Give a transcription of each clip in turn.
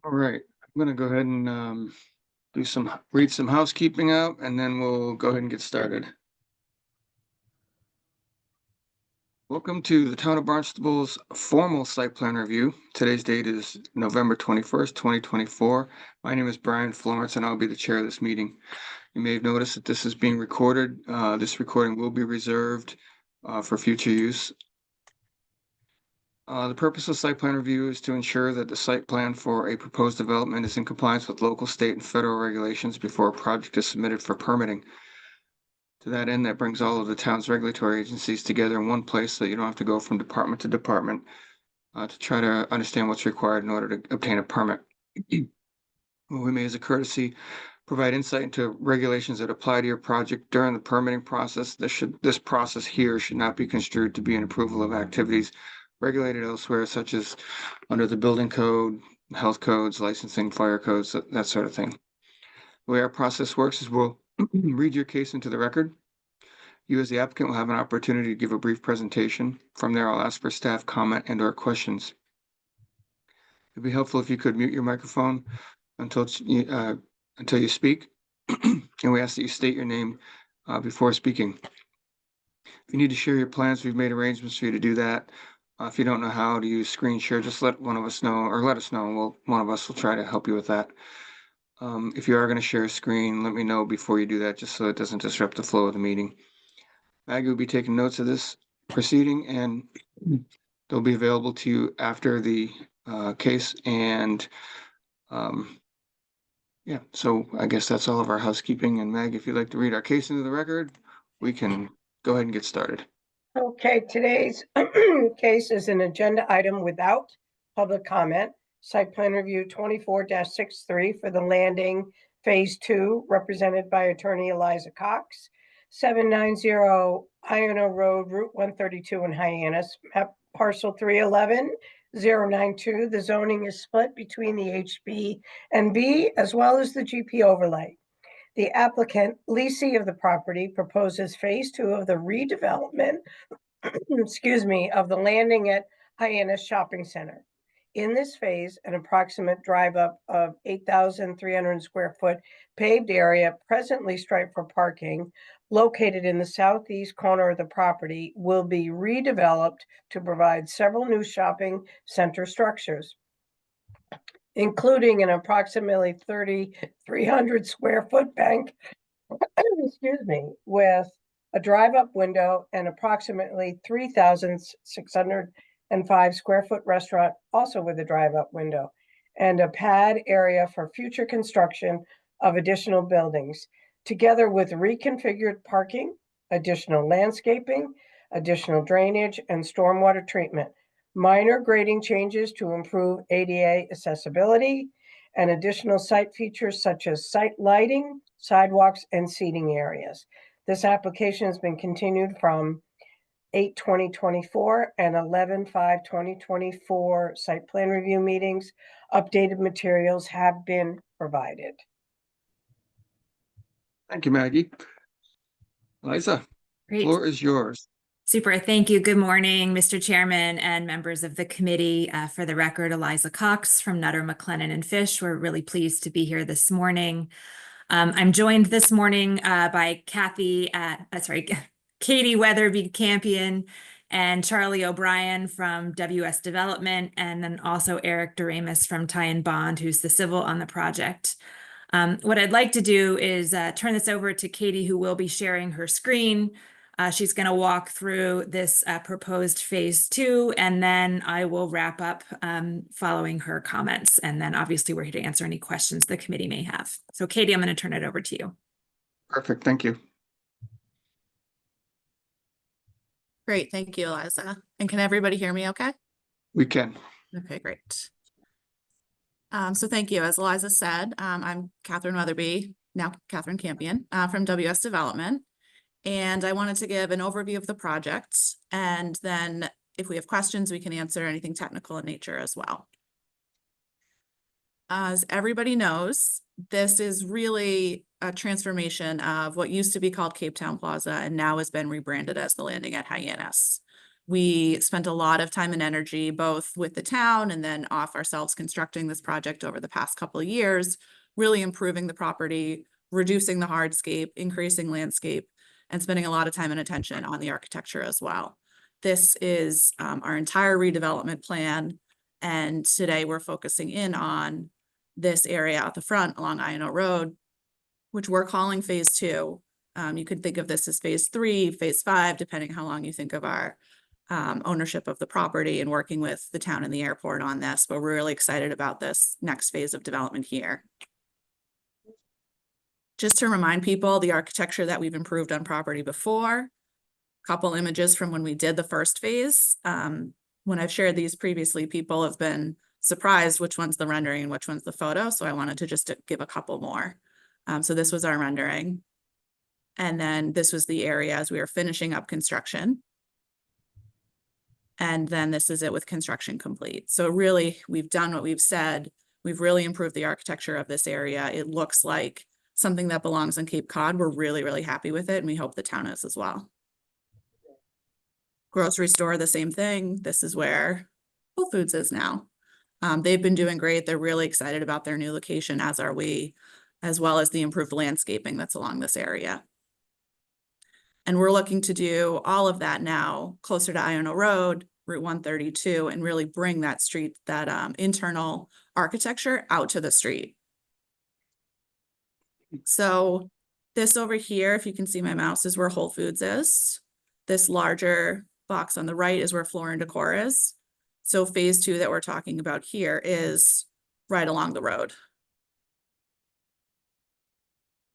All right, I'm gonna go ahead and read some housekeeping out, and then we'll go ahead and get started. Welcome to the Town of Barnstable's formal site plan review. Today's date is November 21st, 2024. My name is Brian Florence, and I'll be the chair of this meeting. You may have noticed that this is being recorded. This recording will be reserved for future use. The purpose of site plan review is to ensure that the site plan for a proposed development is in compliance with local, state, and federal regulations before a project is submitted for permitting. To that end, that brings all of the town's regulatory agencies together in one place so you don't have to go from department to department to try to understand what's required in order to obtain a permit. Well, we may, as a courtesy, provide insight into regulations that apply to your project during the permitting process. This process here should not be construed to be an approval of activities regulated elsewhere, such as under the building code, health codes, licensing, fire codes, that sort of thing. The way our process works is we'll read your case into the record. You, as the applicant, will have an opportunity to give a brief presentation. From there, I'll ask for staff comment and/or questions. It'd be helpful if you could mute your microphone until you speak, and we ask that you state your name before speaking. If you need to share your plans, we've made arrangements for you to do that. If you don't know how to use screen share, just let us know, and one of us will try to help you with that. If you are going to share a screen, let me know before you do that, just so it doesn't disrupt the flow of the meeting. Maggie will be taking notes of this proceeding, and they'll be available to you after the case. And yeah, so I guess that's all of our housekeeping. And Mag, if you'd like to read our case into the record, we can go ahead and get started. Okay, today's case is an agenda item without public comment. Site plan review 24-63 for the landing phase 2, represented by attorney Eliza Cox. 790 Iono Road, Route 132 in Hyannis, map parcel 311-092. The zoning is split between the HB and B as well as the GP overlay. The applicant, leasing of the property, proposes phase 2 of the redevelopment, excuse me, of the landing at Hyannis Shopping Center. In this phase, an approximate drive up of 8,300 square foot paved area presently striped for parking, located in the southeast corner of the property, will be redeveloped to provide several new shopping center structures, including an approximately 3,300 square foot bank, excuse me, with a drive-up window and approximately 3,605 square foot restaurant, also with a drive-up window, and a pad area for future construction of additional buildings, together with reconfigured parking, additional landscaping, additional drainage, and stormwater treatment, minor grading changes to improve ADA accessibility, and additional site features such as site lighting, sidewalks, and seating areas. This application has been continued from 8/20/24 and 11/5/2024 site plan review meetings. Updated materials have been provided. Thank you, Maggie. Eliza, Great. Floor is yours. Super. Thank you. Good morning, Mr. Chairman and members of the committee. For the record, Eliza Cox from Nutter, McLennan and Fish. We're really pleased to be here this morning. I'm joined this morning by Katie Weatherby Campion and Charlie O'Brien from WS Development, and then also Eric Doremus from Ty and Bond, who's the civil on the project. What I'd like to do is turn this over to Katie, who will be sharing her screen. She's going to walk through this proposed phase 2, and then I will wrap up following her comments. And then obviously we're here to answer any questions the committee may have. So Katie, I'm going to turn it over to you. Perfect. Thank you. Great. Thank you, Eliza. And can everybody hear me okay? We can. Okay, great. So thank you. As Eliza said, I'm Catherine Weatherby, now Catherine Campion, from WS Development. And I wanted to give an overview of the project, and then if we have questions, we can answer anything technical in nature as well. As everybody knows, this is really a transformation of what used to be called Cape Town Plaza and now has been rebranded as the Landing at Hyannis. We spent a lot of time and energy, both with the town and then off ourselves constructing this project over the past couple of years, really improving the property, reducing the hardscape, increasing landscape, and spending a lot of time and attention on the architecture as well. This is our entire redevelopment plan. And today we're focusing in on this area out the front along I&O Road, which we're calling phase 2. You could think of this as phase 3, phase 5, depending how long you think of our ownership of the property and working with the town and the airport on this. But we're really excited about this next phase of development here. Just to remind people, the architecture that we've improved on property before, couple images from when we did the first phase. When I've shared these previously, people have been surprised which one's the rendering and which one's the photo. So I wanted to just give a couple more. So this was our rendering. And then this was the area as we were finishing up construction. And then this is it with construction complete. So really, we've done what we've said. We've really improved the architecture of this area. It looks like something that belongs on Cape Cod. We're really, really happy with it. And we hope the town is as well. Grocery store, the same thing. This is where Whole Foods is now. They've been doing great. They're really excited about their new location, as are we, as well as the improved landscaping that's along this area. And we're looking to do all of that now closer to I&O Road, Route 132, and really bring that street, that internal architecture out to the street. So this over here, if you can see my mouse, is where Whole Foods is. This larger box on the right is where Floor and Decor is. So phase 2 that we're talking about here is right along the road.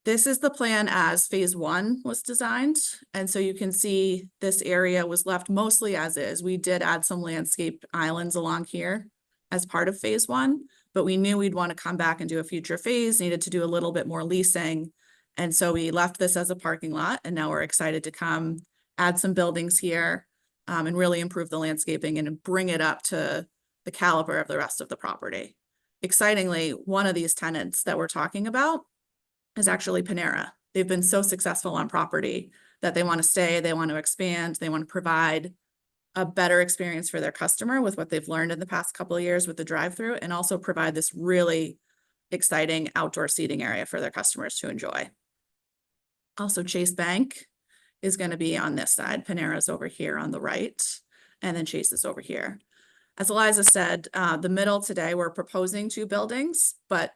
This is the plan as phase 1 was designed. And so you can see this area was left mostly as is. We did add some landscape islands along here as part of phase 1, but we knew we'd want to come back and do a future phase, needed to do a little bit more leasing. And so we left this as a parking lot, and now we're excited to come add some buildings here and really improve the landscaping and bring it up to the caliber of the rest of the property. Excitingly, one of these tenants that we're talking about is actually Panera. They've been so successful on property that they want to stay, they want to expand, they want to provide a better experience for their customer with what they've learned in the past couple of years with the drive-through, and also provide this really exciting outdoor seating area for their customers to enjoy. Also, Chase Bank is going to be on this side. Panera's over here on the right, and then Chase is over here. As Eliza said, the middle today, we're proposing 2 buildings, but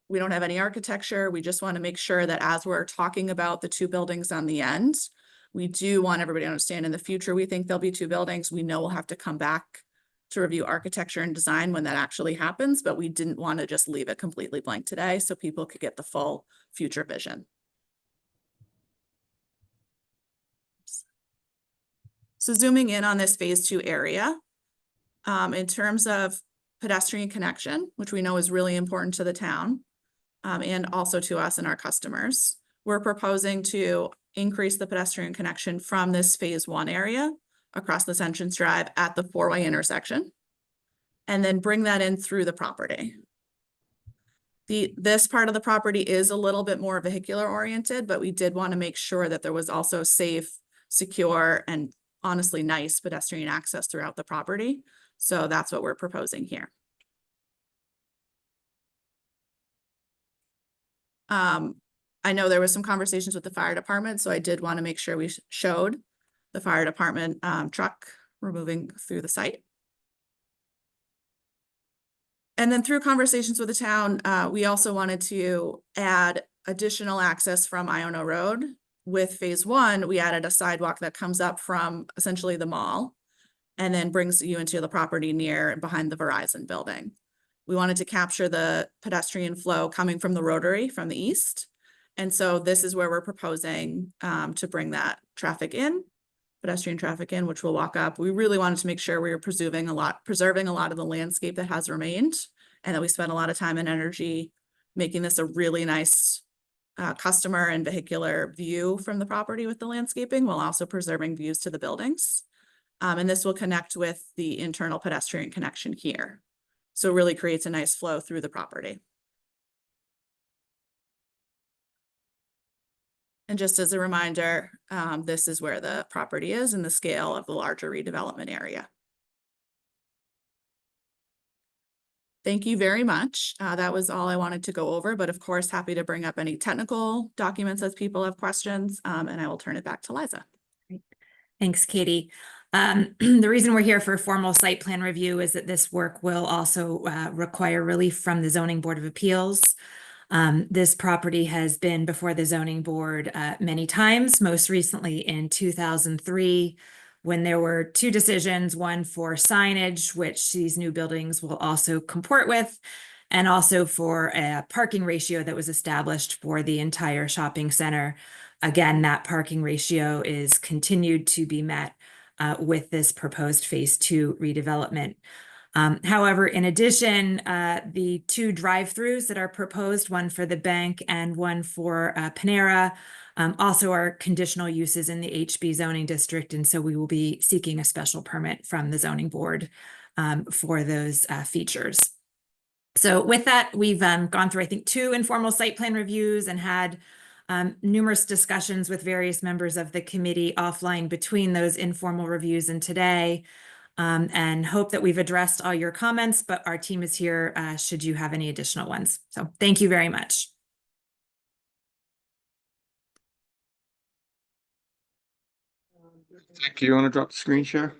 we don't have any architecture. We just want to make sure that as we're talking about the 2 buildings on the end, we do want everybody to understand in the future, we think there'll be 2 buildings. We know we'll have to come back to review architecture and design when that actually happens, but we didn't want to just leave it completely blank today so people could get the full future vision. So zooming in on this phase 2 area, in terms of pedestrian connection, which we know is really important to the town, and also to us and our customers, we're proposing to increase the pedestrian connection from this phase 1 area across this entrance drive at the 4-way intersection, and then bring that in through the property. This part of the property is a little bit more vehicular oriented, but we did want to make sure that there was also safe, secure, and honestly nice pedestrian access throughout the property. So that's what we're proposing here. I know there was some conversations with the fire department, so I did want to make sure we showed the fire department truck moving through the site. And then through conversations with the town, we also wanted to add additional access from I&O Road. With phase 1, we added a sidewalk that comes up from essentially the mall and then brings you into the property near and behind the Verizon building. We wanted to capture the pedestrian flow coming from the Rotary from the east. And so this is where we're proposing to bring that traffic in, pedestrian traffic in, which we'll walk up. We really wanted to make sure we were preserving a lot of the landscape that has remained, and that we spent a lot of time and energy making this a really nice customer and vehicular view from the property with the landscaping, while also preserving views to the buildings. And this will connect with the internal pedestrian connection here. So it really creates a nice flow through the property. And just as a reminder, this is where the property is in the scale of the larger redevelopment area. Thank you very much. That was all I wanted to go over, but of course, happy to bring up any technical documents as people have questions, and I will turn it back to Liza. Thanks, Katie. The reason we're here for formal site plan review is that this work will also require relief from the Zoning Board of Appeals. This property has been before the zoning board many times, most recently in 2003, when there were two decisions, one for signage, which these new buildings will also comport with, and also for a parking ratio that was established for the entire shopping center. Again, that parking ratio is continued to be met with this proposed phase 2 redevelopment. However, in addition, the two drive-throughs that are proposed, one for the bank and one for Panera, also are conditional uses in the HB zoning district. And so we will be seeking a special permit from the zoning board for those features. So with that, we've gone through, I think, 2 informal site plan reviews and had numerous discussions with various members of the committee offline between those informal reviews and today. And hope that we've addressed all your comments, but our team is here should you have any additional ones. So thank you very much. Thank you. You want to drop the screen share?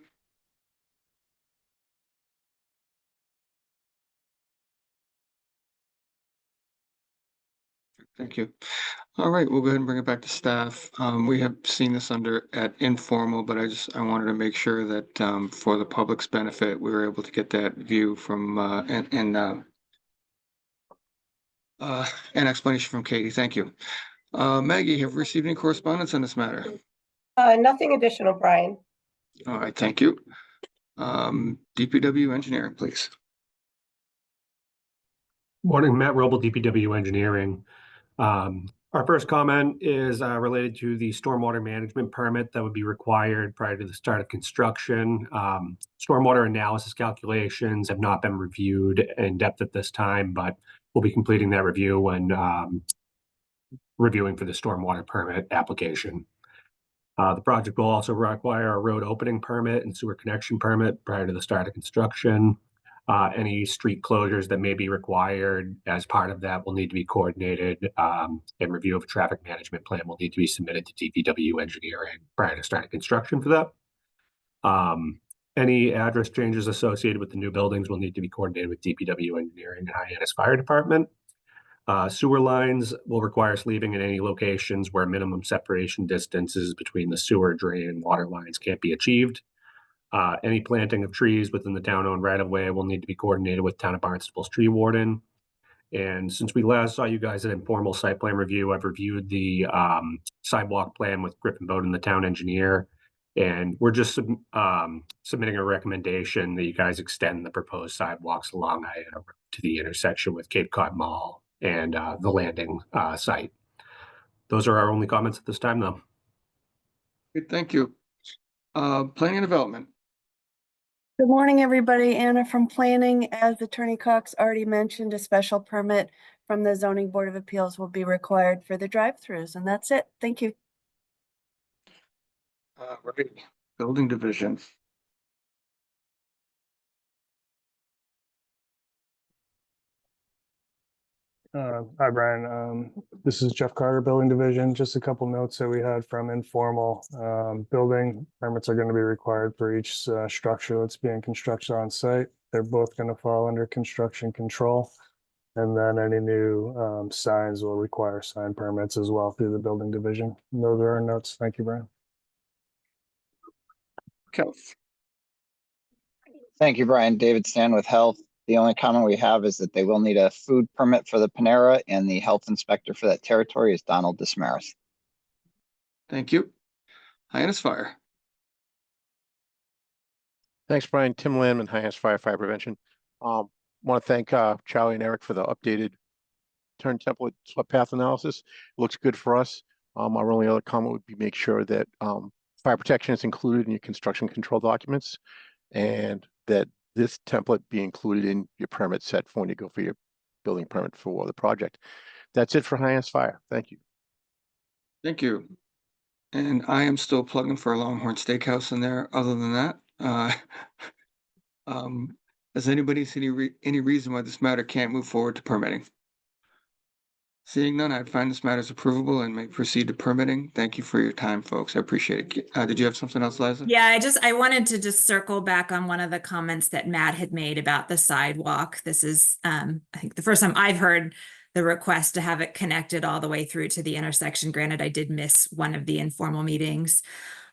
Thank you. All right, we'll go ahead and bring it back to staff. We have seen this at informal, but I wanted to make sure that for the public's benefit, we were able to get that view from an explanation from Katie. Thank you. Maggie, have you received any correspondence on this matter? Nothing additional, Brian. All right, thank you. DPW engineering, please. Morning, Matt Roble, DPW Engineering. Our first comment is related to the stormwater management permit that would be required prior to the start of construction. Stormwater analysis calculations have not been reviewed in depth at this time, but we'll be completing that review when reviewing for the stormwater permit application. The project will also require a road opening permit and sewer connection permit prior to the start of construction. Any street closures that may be required as part of that will need to be coordinated, and review of a traffic management plan will need to be submitted to DPW engineering prior to starting construction for that. Any address changes associated with the new buildings will need to be coordinated with DPW engineering and Hyannis Fire Department. Sewer lines will require sleeving in any locations where minimum separation distances between the sewer, drain, and water lines can't be achieved. Any planting of trees within the town-owned right-of-way will need to be coordinated with Town of Barnstable's tree warden. And since we last saw you guys at informal site plan review, I've reviewed the sidewalk plan with Griffin Bowden, the town engineer, and we're just submitting a recommendation that you guys extend the proposed sidewalks along Iona Road to the intersection with Cape Cod Mall and the landing site. Those are our only comments at this time, though. Good, thank you. Planning and development. Good morning, everybody. Anna from Planning. As Attorney Cox already mentioned, a special permit from the Zoning Board of Appeals will be required for the drive-throughs, and that's it. Thank you. Right. Building division. Hi, Brian. This is Jeff Carter, Building Division. Just a couple notes that we had from informal. Building permits are going to be required for each structure that's being constructed on site. They're both going to fall under construction control. And then any new signs will require sign permits as well through the Building Division. And those are our notes. Thank you, Brian. Health. Thank you, Brian. David Stan with Health. The only comment we have is that they will need a food permit for the Panera, and the health inspector for that territory is Donald Dismaris. Thank you. Hyannis Fire. Thanks, Brian. Tim Landman, Hyannis Fire Prevention. Want to thank Charlie and Eric for the updated turn template swept path analysis. It looks good for us. Our only other comment would be make sure that fire protection is included in your construction control documents, and that this template be included in your permit set for when you go for your building permit for the project. That's it for Hyannis Fire. Thank you. Thank you. And I am still plugging for a Longhorn Steakhouse in there. Other than that, um, does anybody see any reason why this matter can't move forward to permitting? Seeing none, I'd find this matter as approvable and may proceed to permitting. Thank you for your time, folks. I appreciate it. Did you have something else, Liza? Yeah, I wanted to just circle back on one of the comments that Matt had made about the sidewalk. This is, I think the first time I've heard the request to have it connected all the way through to the intersection. Granted, I did miss one of the informal meetings.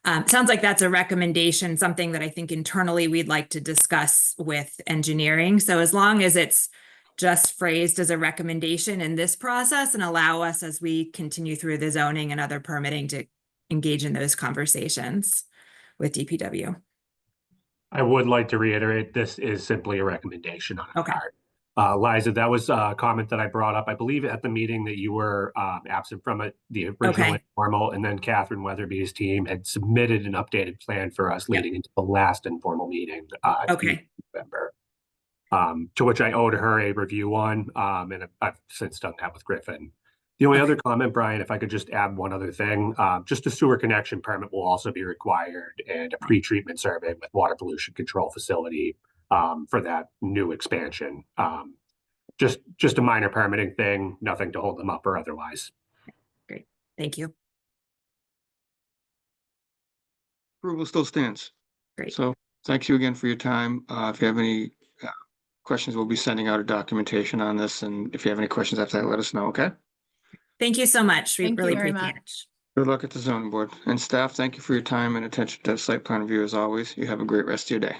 Sounds like that's a recommendation, something that I think internally we'd like to discuss with engineering. So as long as it's just phrased as a recommendation in this process and allow us as we continue through the zoning and other permitting to engage in those conversations with DPW. I would like to reiterate, this is simply a recommendation on our Okay. part. Liza, that was a comment that I brought up, I believe at the meeting that you were absent from it, the original Okay. informal, and then Catherine Weatherby's team had submitted an updated plan for us Yep. leading into the last informal meeting Okay. in November. To which I owed her a review on, and I've since done that with Griffin. The only other comment, Brian, if I could just add one other thing, just a sewer connection permit will also be required and a pre-treatment survey with water pollution control facility for that new expansion. Just a minor permitting thing, nothing to hold them up or otherwise. Great. Thank you. Approval still stands. Great. So thank you again for your time. If you have any questions, we'll be sending out a documentation on this. And if you have any questions after that, let us know, okay? Thank you so much. We Thank you really very appreciate it. much. Good luck at the zoning board. And staff, thank you for your time and attention to the site plan review as always. You have a great rest of your day.